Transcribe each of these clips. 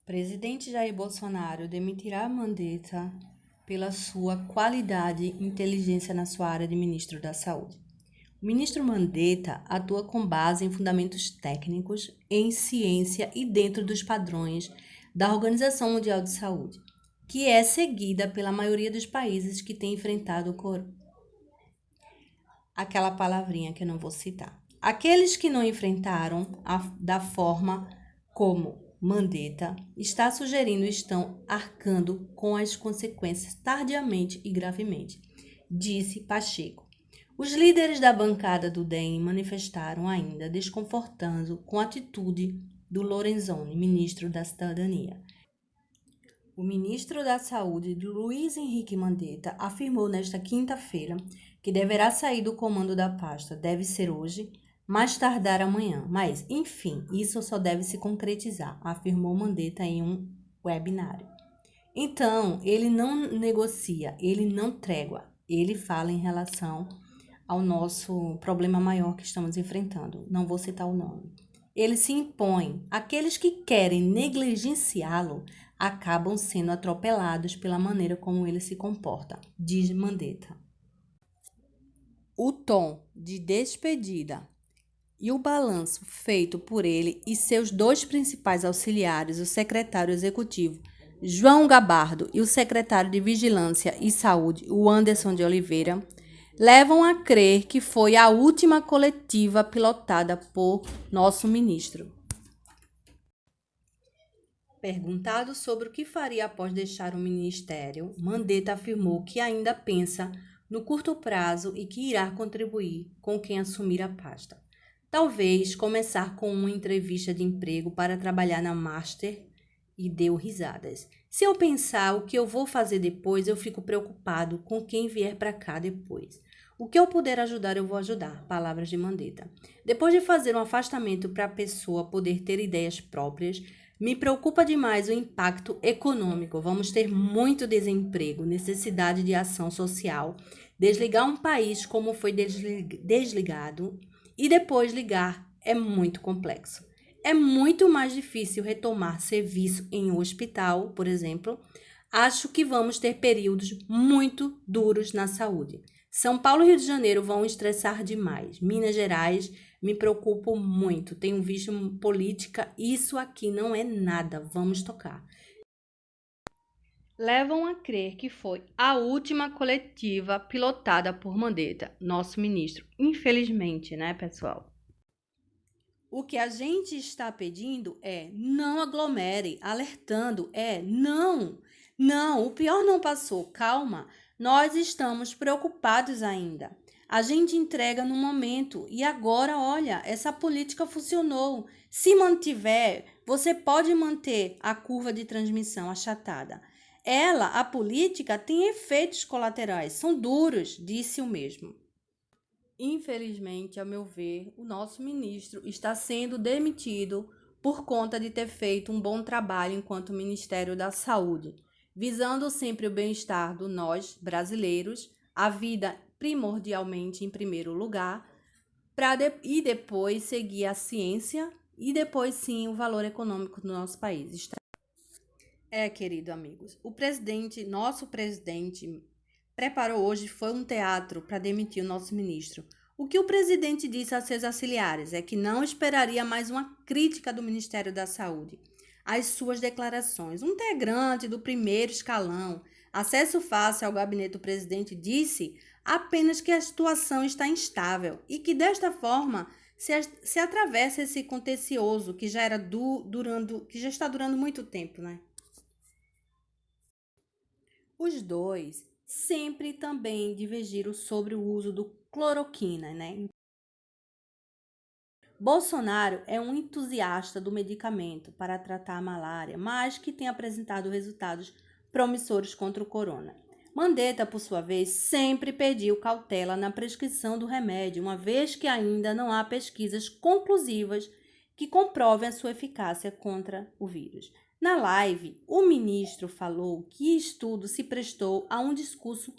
Presidente Jair Bolsonaro demitirá Mandetta pela sua qualidade e inteligência na sua área de ministro da Saúde. O ministro Mandetta atua com base em fundamentos técnicos, em ciência e dentro dos padrões da Organização Mundial de Saúde, que é seguida pela maioria dos países que têm enfrentado aquela palavrinha que eu não vou citar. Aqueles que não enfrentaram da forma como Mandetta está sugerindo estão arcando com as consequências tardiamente e gravemente, disse Pacheco. Os líderes da bancada do DEM manifestaram ainda desconfortando com a atitude do Lorenzoni, ministro da Cidadania. O ministro da Saúde, Luiz Henrique Mandetta, afirmou nesta quinta-feira que deverá sair do comando da pasta, deve ser hoje, mais tardar amanhã. Mas, enfim, isso só deve se concretizar, afirmou Mandetta em um webinário. Então, ele não negocia, ele não trégua, ele fala em relação ao nosso problema maior que estamos enfrentando. Não vou citar o nome. Ele se impõe. Aqueles que querem negligenciá-lo acabam sendo atropelados pela maneira como ele se comporta, diz Mandetta. O tom de despedida e o balanço feito por ele e seus dois principais auxiliares, o secretário executivo João Gabardo e o secretário de Vigilância e Saúde, o Anderson de Oliveira, levam a crer que foi a última coletiva pilotada por nosso ministro. Perguntado sobre o que faria após deixar o ministério, Mandetta afirmou que ainda pensa no curto prazo e que irá contribuir com quem assumir a pasta. Talvez começar com uma entrevista de emprego para trabalhar na Master, e deu risadas. Se eu pensar o que eu vou fazer depois, eu fico preocupado com quem vier para cá depois. O que eu puder ajudar, eu vou ajudar. Palavras de Mandetta. Depois de fazer um afastamento para a pessoa poder ter ideias próprias, me preocupa demais o impacto econômico. Vamos ter muito desemprego, necessidade de ação social, desligar um país como foi desligado e depois ligar é muito complexo. É muito mais difícil retomar serviço em um hospital, por exemplo. Acho que vamos ter períodos muito duros na saúde. São Paulo e Rio de Janeiro vão estressar demais. Minas Gerais me preocupo muito. Tenho visto política. Isso aqui não é nada. Vamos tocar. Levam a crer que foi a última coletiva pilotada por Mandetta, nosso ministro. Infelizmente, né, pessoal? O que a gente está pedindo é não aglomere, alertando não, o pior não passou, calma, nós estamos preocupados ainda. A gente entrega no momento e agora, olha, essa política funcionou. Se mantiver, você pode manter a curva de transmissão achatada. A política, tem efeitos colaterais, são duros, disse o mesmo. Infelizmente, a meu ver, o nosso ministro está sendo demitido por conta de ter feito um bom trabalho enquanto Ministério da Saúde, visando sempre o bem-estar do nós, brasileiros, a vida primordialmente em primeiro lugar, e depois seguir a ciência e depois sim o valor econômico do nosso país. Querido amigos, nosso presidente, preparou hoje foi um teatro para demitir o nosso ministro. O que o presidente disse a seus auxiliares é que não esperaria mais uma crítica do Ministério da Saúde às suas declarações. Um integrante do primeiro escalão, acesso fácil ao gabinete do presidente, disse apenas que a situação está instável e que desta forma se atravessa esse contencioso que já está durando muito tempo, né? Os dois sempre também divergiram sobre o uso do cloroquina, né? Bolsonaro é um entusiasta do medicamento para tratar a malária, mas que tem apresentado resultados promissores contra o corona. Mandetta, por sua vez, sempre pediu cautela na prescrição do remédio, uma vez que ainda não há pesquisas conclusivas que comprovem a sua eficácia contra o vírus. Na live, o ministro falou que estudo se prestou a um discurso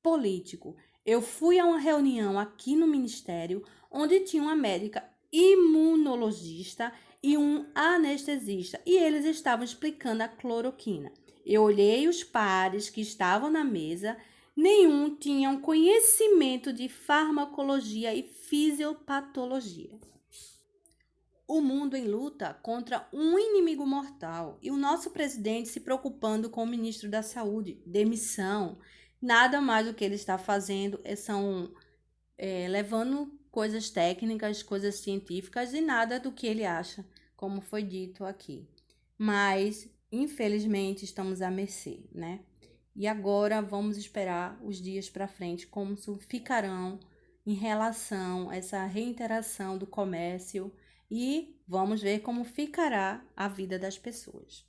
político. Eu fui a uma reunião aqui no ministério onde tinha uma médica imunologista e um anestesista, e eles estavam explicando a cloroquina. Eu olhei os pares que estavam na mesa, nenhum tinha conhecimento de farmacologia e fisiopatologia. O mundo em luta contra um inimigo mortal e o nosso presidente se preocupando com o ministro da Saúde. Demissão. Nada mais do que ele está fazendo são levando coisas técnicas, coisas científicas e nada do que ele acha, como foi dito aqui. Mas, infelizmente, estamos à mercê, né? E agora vamos esperar os dias para frente, como ficarão em relação a essa reinteração do comércio e vamos ver como ficará a vida das pessoas.